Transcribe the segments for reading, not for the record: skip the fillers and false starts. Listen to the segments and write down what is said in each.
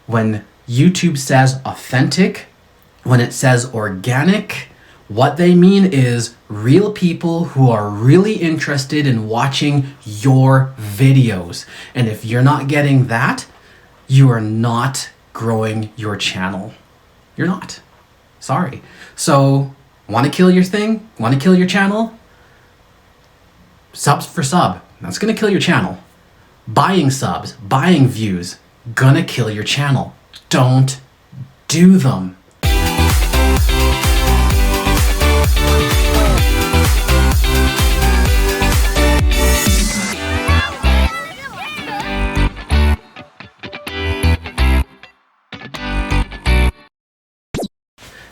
When YouTube says authentic, when it says organic, what they mean is real people who are really interested in watching your videos. And if you're not getting that, you are not growing your channel. You're not. Sorry. So, want to kill your thing? Want to kill your channel? Subs for sub. That's going to kill your channel. Buying subs, buying views, gonna kill your channel. Don't do them.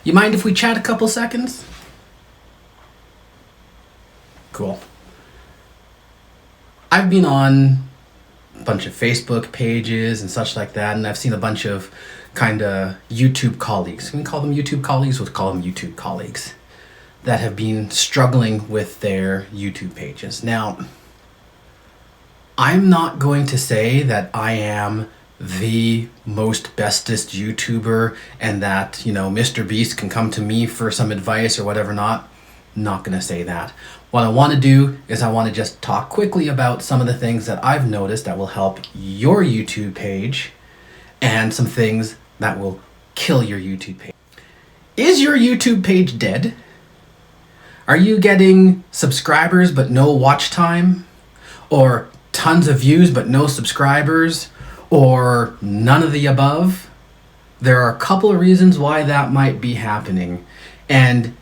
You mind if we chat a couple seconds? Cool. I've been on a bunch of Facebook pages and such like that, and I've seen a bunch of kind of YouTube colleagues. Can we call them YouTube colleagues? We'll call them YouTube colleagues that have been struggling with their YouTube pages. Now, I'm not going to say that I am the most bestest YouTuber and that, you know, Mr. Beast can come to me for some advice or whatever not. Not gonna say that. What I want to do is I want to just talk quickly about some of the things that I've noticed that will help your YouTube page and some things that will kill your YouTube page. Is your YouTube page dead? Are you getting subscribers but no watch time? Or tons of views but no subscribers? Or none of the above? There are a couple of reasons why that might be happening. And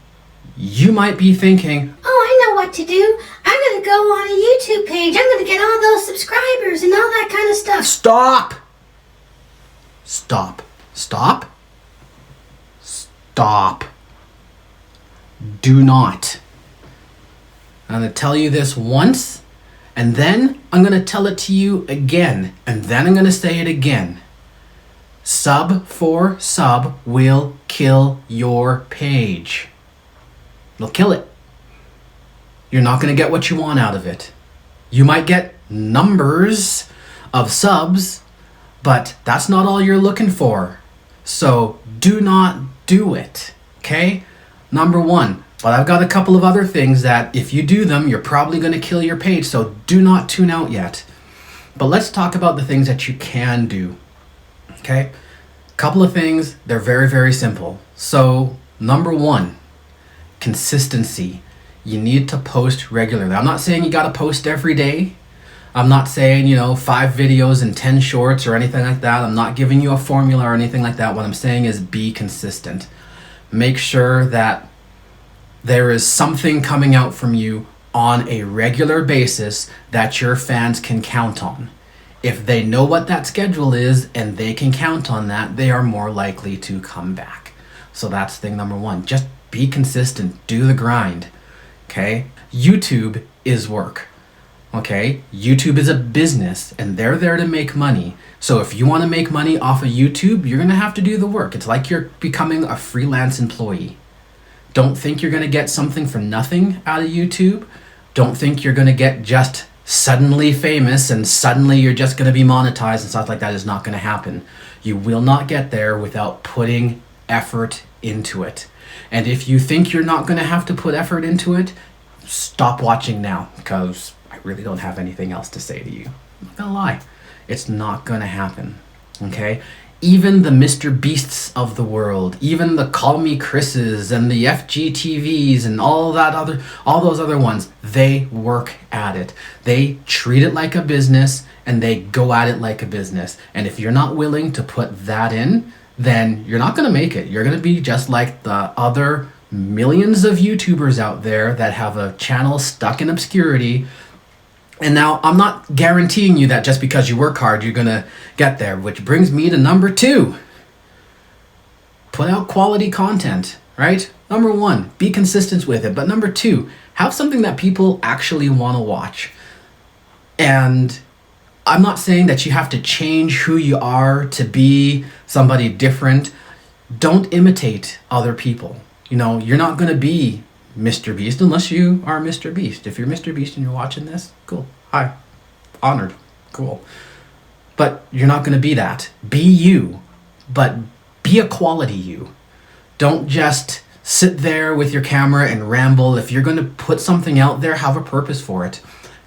you might be thinking, oh, I know what to do. I'm going to go on a YouTube page. I'm going to get all those subscribers and all that kind of stuff. Stop! Stop. Stop. Stop. Do not. I'm going to tell you this once, and then I'm going to tell it to you again, and then I'm going to say it again. Sub for sub will kill your page. It'll kill it. You're not going to get what you want out of it. You might get numbers of subs, but that's not all you're looking for. So do not do it, okay? Number one. But I've got a couple of other things that if you do them, you're probably going to kill your page, so do not tune out yet. But let's talk about the things that you can do, okay? Couple of things, they're very, very simple. So, number one, consistency. You need to post regularly. I'm not saying you got to post every day. I'm not saying, 5 videos and 10 shorts or anything like that. I'm not giving you a formula or anything like that. What I'm saying is be consistent. Make sure that there is something coming out from you on a regular basis that your fans can count on. If they know what that schedule is and they can count on that, they are more likely to come back. So that's thing number one. Just be consistent. Do the grind. Okay? YouTube is work. Okay? YouTube is a business and they're there to make money. So if you want to make money off of YouTube, you're going to have to do the work. It's like you're becoming a freelance employee. Don't think you're going to get something for nothing out of YouTube. Don't think you're going to get just suddenly famous and suddenly you're just going to be monetized and stuff like that. Is not going to happen. You will not get there without putting effort into it. And if you think you're not going to have to put effort into it, stop watching now because I really don't have anything else to say to you. I'm not going to lie. It's not going to happen. Okay? Even the Mr. Beasts of the world, even the Call Me Chris's and the FGTVs and all those other ones, they work at it. They treat it like a business and they go at it like a business. And if you're not willing to put that in, then you're not going to make it. You're going to be just like the other millions of YouTubers out there that have a channel stuck in obscurity. And now, I'm not guaranteeing you that just because you work hard, you're going to get there, which brings me to number 2. Put out quality content, right? Number 1, be consistent with it. But number 2, have something that people actually want to watch. And I'm not saying that you have to change who you are to be somebody different. Don't imitate other people. You're not going to be Mr. Beast unless you are Mr. Beast. If you're Mr. Beast and you're watching this, cool. Hi. Honored. Cool. But you're not going to be that. Be you. but be a quality you. Don't just sit there with your camera and ramble. If you're going to put something out there, have a purpose for it.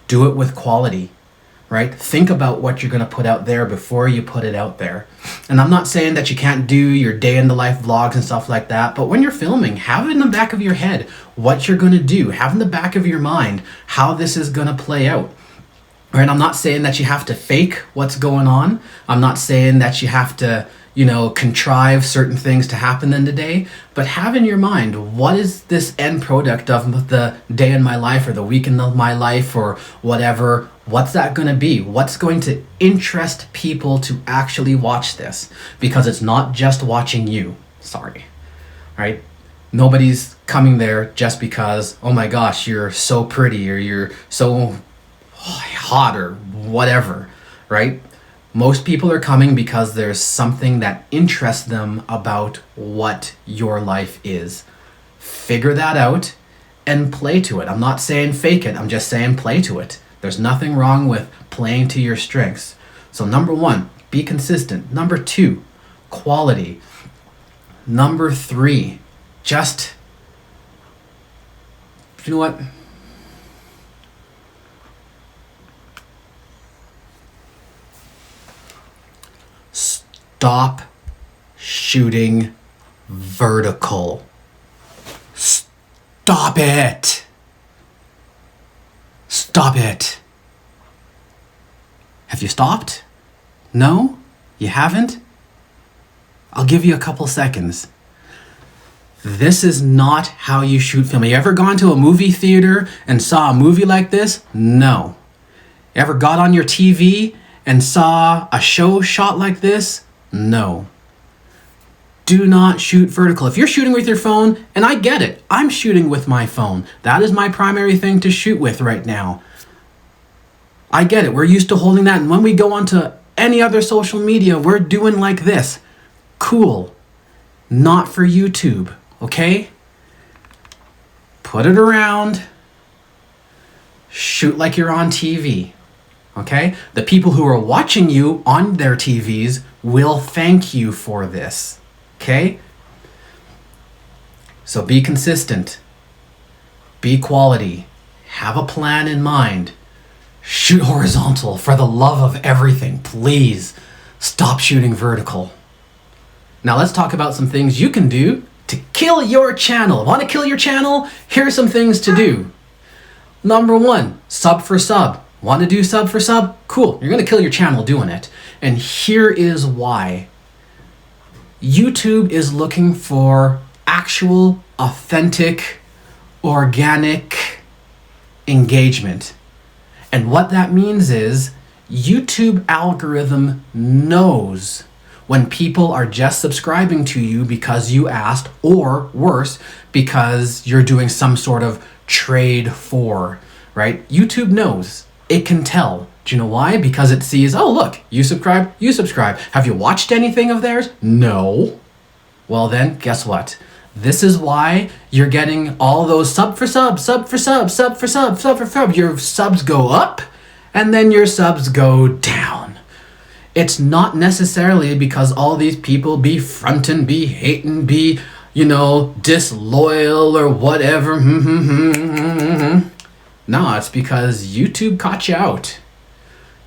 Do it with quality, right? Think about what you're going to put out there before you put it out there. And I'm not saying that you can't do your day in the life vlogs and stuff like that, but when you're filming, have it in the back of your head what you're going to do. Have in the back of your mind how this is going to play out. Right? I'm not saying that you have to fake what's going on. I'm not saying that you have to, contrive certain things to happen in the day, but have in your mind, what is this end product of the day in my life or the week in my life or whatever? What's that going to be? What's going to interest people to actually watch this? Because it's not just watching you. Sorry. Right? Nobody's coming there just because, oh my gosh, you're so pretty or you're so hot or whatever, right? Most people are coming because there's something that interests them about what your life is. Figure that out and play to it. I'm not saying fake it. I'm just saying play to it. There's nothing wrong with playing to your strengths. So number 1, be consistent. Number 2, quality. Number 3, just, you know what? Stop shooting vertical. Stop it. Stop it. Have you stopped? No? You haven't? I'll give you a couple seconds. This is not how you shoot film. Have you ever gone to a movie theater and saw a movie like this? No. You ever got on your TV and saw a show shot like this? No. Do not shoot vertical. If you're shooting with your phone, and I get it, I'm shooting with my phone. That is my primary thing to shoot with right now. I get it. We're used to holding that. And when we go onto any other social media, we're doing like this. Cool. Not for YouTube, okay? Put it around. Shoot like you're on TV. Okay? The people who are watching you on their TVs will thank you for this. Okay? So be consistent. Be quality. Have a plan in mind. Shoot horizontal for the love of everything. Please stop shooting vertical. Now let's talk about some things you can do to kill your channel. Want to kill your channel? Here are some things to do. Number 1, sub for sub. Want to do sub for sub? Cool. You're going to kill your channel doing it. And here is why. YouTube is looking for actual, authentic, organic engagement. And what that means is YouTube algorithm knows when people are just subscribing to you because you asked, or worse, because you're doing some sort of trade for, right? YouTube knows. It can tell. Do you know why? Because it sees, oh look, you subscribe, you subscribe. Have you watched anything of theirs? No. Well then, guess what? This is why you're getting all those sub for sub, sub for sub, sub for sub, sub for sub. Your subs go up and then your subs go down. It's not necessarily because all these people be frontin', be hating, be, disloyal or whatever. No, it's because YouTube caught you out.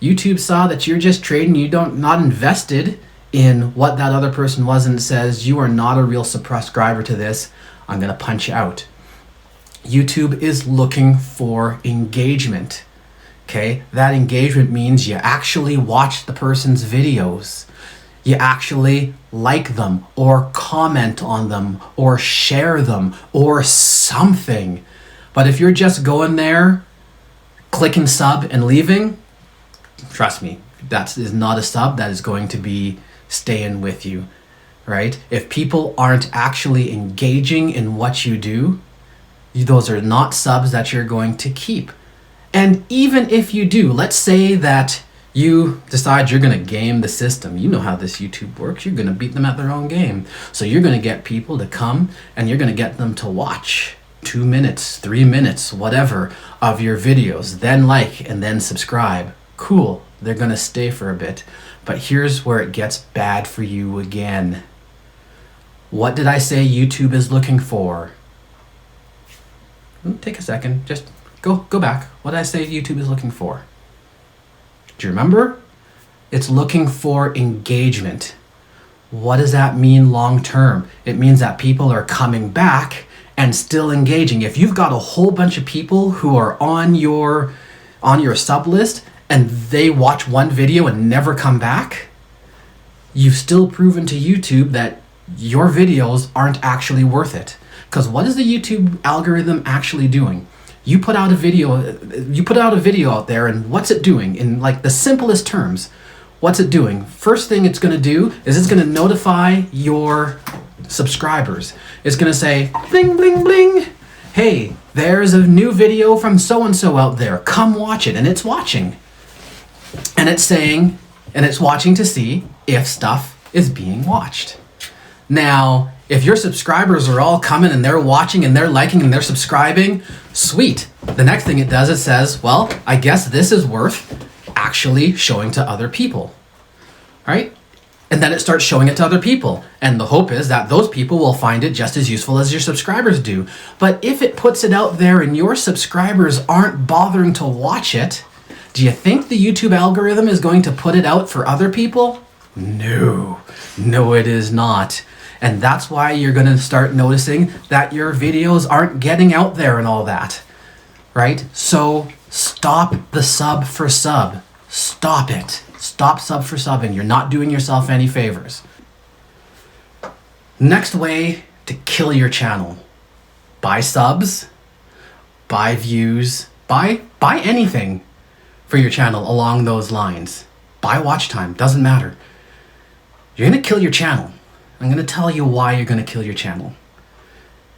YouTube saw that you're just trading, not invested in what that other person was, and says you are not a real subscriber to this. I'm gonna punch you out. YouTube is looking for engagement. Okay, that engagement means you actually watch the person's videos. You actually like them or comment on them or share them or something. But if you're just going there, clicking sub and leaving, trust me, that is not a sub that is going to be staying with you, right? If people aren't actually engaging in what you do, those are not subs that you're going to keep. And even if you do, let's say that you decide you're going to game the system. You know how this YouTube works. You're going to beat them at their own game. So you're going to get people to come and you're going to get them to watch 2 minutes, 3 minutes, whatever, of your videos, then like and then subscribe. Cool. They're going to stay for a bit. But here's where it gets bad for you again. What did I say YouTube is looking for? Take a second. Just go back. What did I say YouTube is looking for? Do you remember? It's looking for engagement. What does that mean long term? It means that people are coming back and still engaging. If you've got a whole bunch of people who are on your sub list and they watch one video and never come back, you've still proven to YouTube that your videos aren't actually worth it. Because what is the YouTube algorithm actually doing? You put out a video out there, and what's it doing? In like the simplest terms, what's it doing? First thing it's going to do is it's going to notify your subscribers. It's going to say, bling, bling, bling. Hey, there's a new video from so-and-so out there. Come watch it. And it's watching. And it's saying, and it's watching to see if stuff is being watched. Now, if your subscribers are all coming and they're watching and they're liking and they're subscribing, sweet. The next thing it does, it says, well, I guess this is worth actually showing to other people, right? And then it starts showing it to other people. And the hope is that those people will find it just as useful as your subscribers do. But if it puts it out there and your subscribers aren't bothering to watch it, do you think the YouTube algorithm is going to put it out for other people? No, it is not. And that's why you're going to start noticing that your videos aren't getting out there and all that, right? So stop the sub for sub. Stop it. Stop sub for subbing. You're not doing yourself any favors. Next way to kill your channel. Buy subs, buy views, buy anything for your channel along those lines. Buy watch time, doesn't matter. You're going to kill your channel. I'm going to tell you why you're going to kill your channel.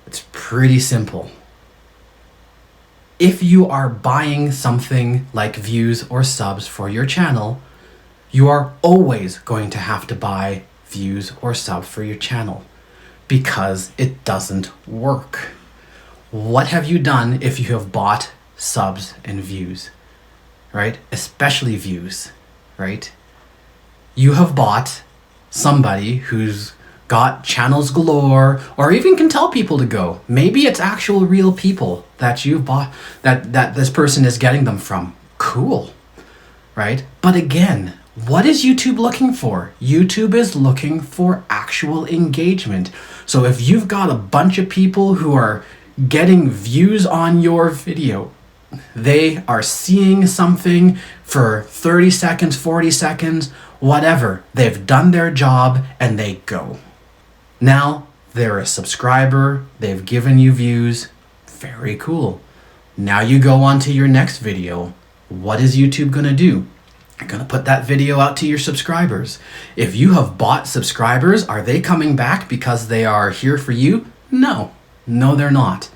It's pretty simple. If you are buying something like views or subs for your channel, you are always going to have to buy views or subs for your channel because it doesn't work. What have you done if you have bought subs and views, right? Especially views, right? You have bought somebody who's got channels galore, or even can tell people to go. Maybe it's actual real people that you've bought, that this person is getting them from. Cool, right? But again, what is YouTube looking for? YouTube is looking for actual engagement. So if you've got a bunch of people who are getting views on your video, they are seeing something for 30 seconds, 40 seconds, whatever. They've done their job and they go. Now they're a subscriber, they've given you views, very cool. Now you go on to your next video. What is YouTube gonna do? You're gonna put that video out to your subscribers. If you have bought subscribers, are they coming back because they are here for you? No, they're not.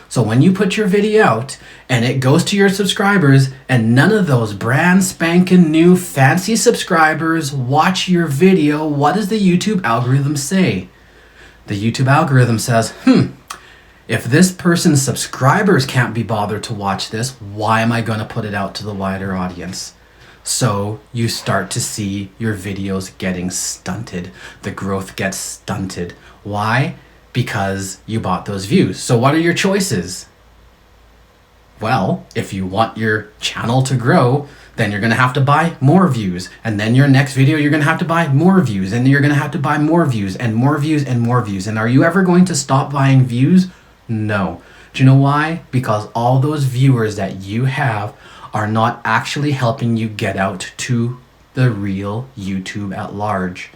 So when you put your video out and it goes to your subscribers and none of those brand spanking new fancy subscribers watch your video, what does the YouTube algorithm say? The YouTube algorithm says, if this person's subscribers can't be bothered to watch this, why am I going to put it out to the wider audience? So you start to see your videos getting stunted. The growth gets stunted. Why? Because you bought those views. So what are your choices? Well, if you want your channel to grow, then you're going to have to buy more views. And then your next video, you're going to have to buy more views. And you're going to have to buy more views and more views and more views. And are you ever going to stop buying views? No. Do you know why? Because all those viewers that you have are not actually helping you get out to the real YouTube at large.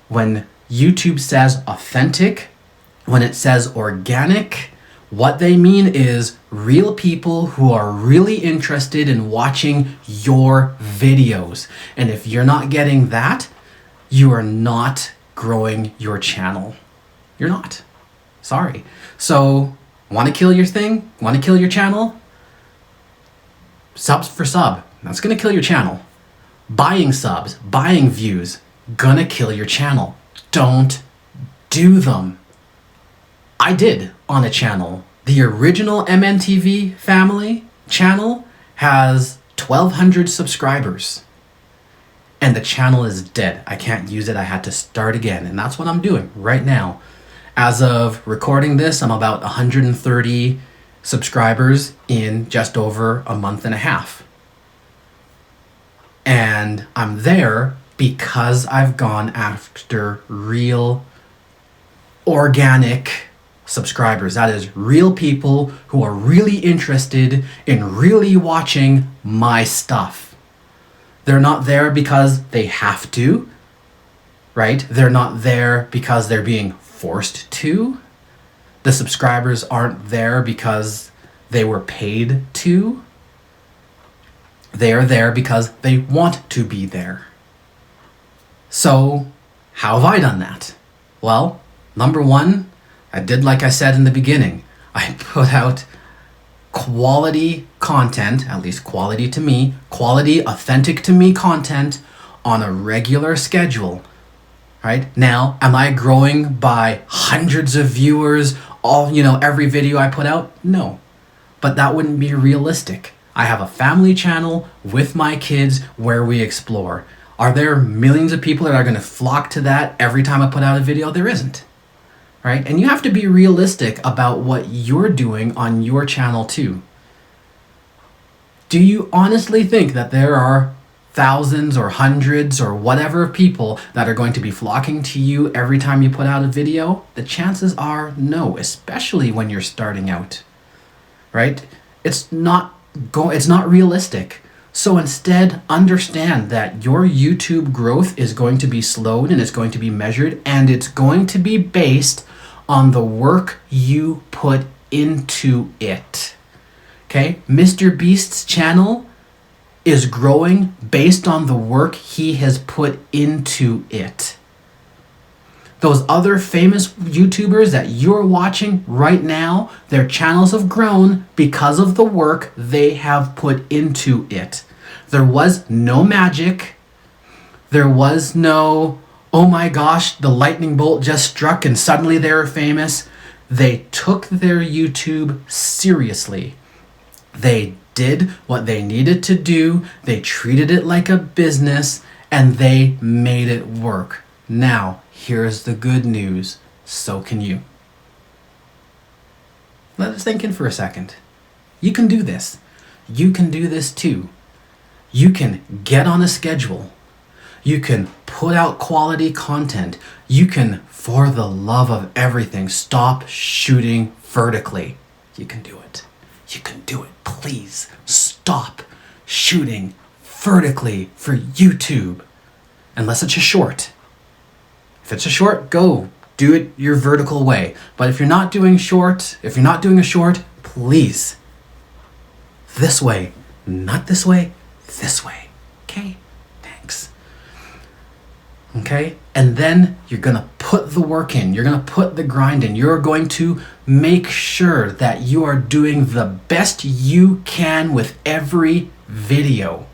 When YouTube says authentic, when it says organic, what they mean is real people who are really interested in watching your videos. And if you're not getting that, you are not growing your channel. You're not. Sorry. So, want to kill your thing? Want to kill your channel? Subs for sub. That's going to kill your channel. Buying subs, buying views, gonna kill your channel. Don't do them. I did on a channel. The original MNTV family channel has 1,200 subscribers. and the channel is dead. I can't use it. I had to start again. And that's what I'm doing right now. As of recording this, I'm about 130 subscribers in just over a month and a half. And I'm there because I've gone after real, organic subscribers. That is, real people who are really interested in really watching my stuff. They're not there because they have to, right? They're not there because they're being forced to. The subscribers aren't there because they were paid to. They are there because they want to be there. So, how have I done that? Well, number one, I did like I said in the beginning. I put out quality content, at least quality to me, quality, authentic to me content on a regular schedule. Right? Now, am I growing by hundreds of viewers every video I put out? No. But that wouldn't be realistic. I have a family channel with my kids where we explore. Are there millions of people that are going to flock to that every time I put out a video? There isn't. Right? And you have to be realistic about what you're doing on your channel too. Do you honestly think that there are thousands or hundreds or whatever people that are going to be flocking to you every time you put out a video? The chances are no, especially when you're starting out. Right? It's not realistic. So instead, understand that your YouTube growth is going to be slowed and it's going to be measured, and it's going to be based on the work you put into it. Okay? Mr. Beast's channel is growing based on the work he has put into it. Those other famous YouTubers that you're watching right now, their channels have grown because of the work they have put into it. There was no magic. There was no, oh my gosh, the lightning bolt just struck and suddenly they were famous. They took their YouTube seriously. They did what they needed to do. They treated it like a business and they made it work. Now, here's the good news. So can you. Let us think in for a second. You can do this. You can do this too. You can get on a schedule. You can put out quality content. You can, for the love of everything, stop shooting vertically. You can do it. You can do it. Please stop shooting vertically for YouTube. Unless it's a short. If it's a short, go do it your vertical way. But if you're not doing a short, please, this way, not this way, this way. Okay? Thanks. Okay? And then you're going to put the work in. You're going to put the grind in. You're going to make sure that you are doing the best you can with every video.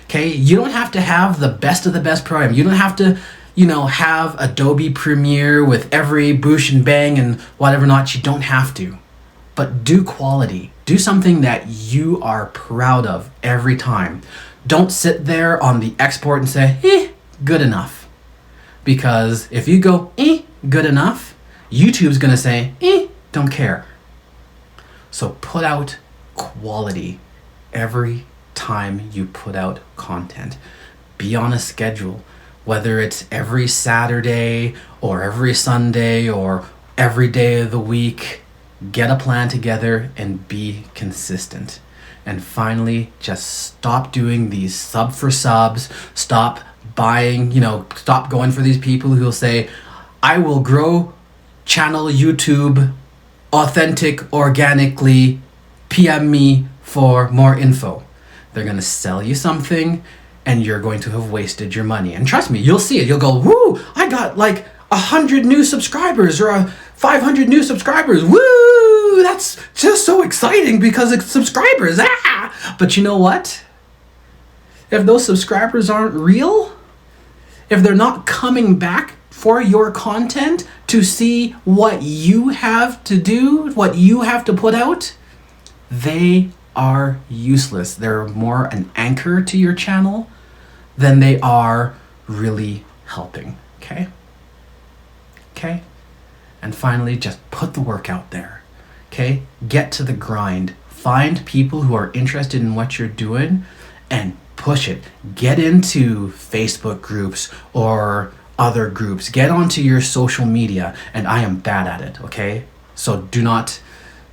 Okay? You don't have to have the best of the best program. You don't have to have Adobe Premiere with every boosh and bang and whatever not. You don't have to. But do quality. Do something that you are proud of every time. Don't sit there on the export and say, good enough. Because if you go, good enough, YouTube's going to say, don't care. So put out quality every time you put out content. Be on a schedule. Whether it's every Saturday or every Sunday or every day of the week, get a plan together and be consistent. And finally, just stop doing these sub for subs. Stop buying, stop going for these people who will say, I will grow channel YouTube authentic, organically, PM me for more info. They're going to sell you something and you're going to have wasted your money. And trust me, you'll see it. You'll go, woo, I got like 100 new subscribers or 500 new subscribers. Woo, that's just so exciting because it's subscribers. But you know what? If those subscribers aren't real, if they're not coming back for your content to see what you have to do, what you have to put out, they are useless. They're more an anchor to your channel then they are really helping. Okay? Okay? And finally, just put the work out there. Okay? Get to the grind. Find people who are interested in what you're doing and push it. Get into Facebook groups or other groups. Get onto your social media. And I am bad at it, okay? So do not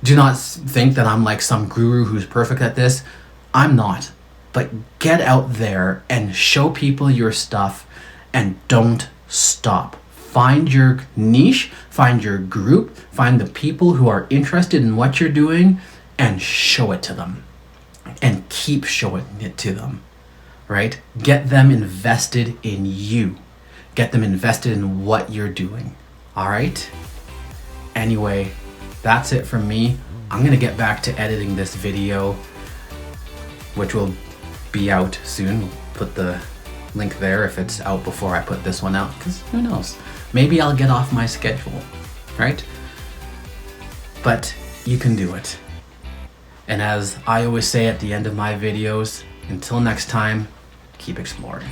think that I'm like some guru who's perfect at this. I'm not. But get out there and show people your stuff and don't stop. Find your niche, find your group, find the people who are interested in what you're doing and show it to them. And keep showing it to them, right? Get them invested in you. Get them invested in what you're doing, all right? Anyway, that's it from me. I'm gonna get back to editing this video, which will be out soon. We'll put the link there if it's out before I put this one out, because who knows? Maybe I'll get off my schedule, right? But you can do it. And as I always say at the end of my videos, until next time, keep exploring.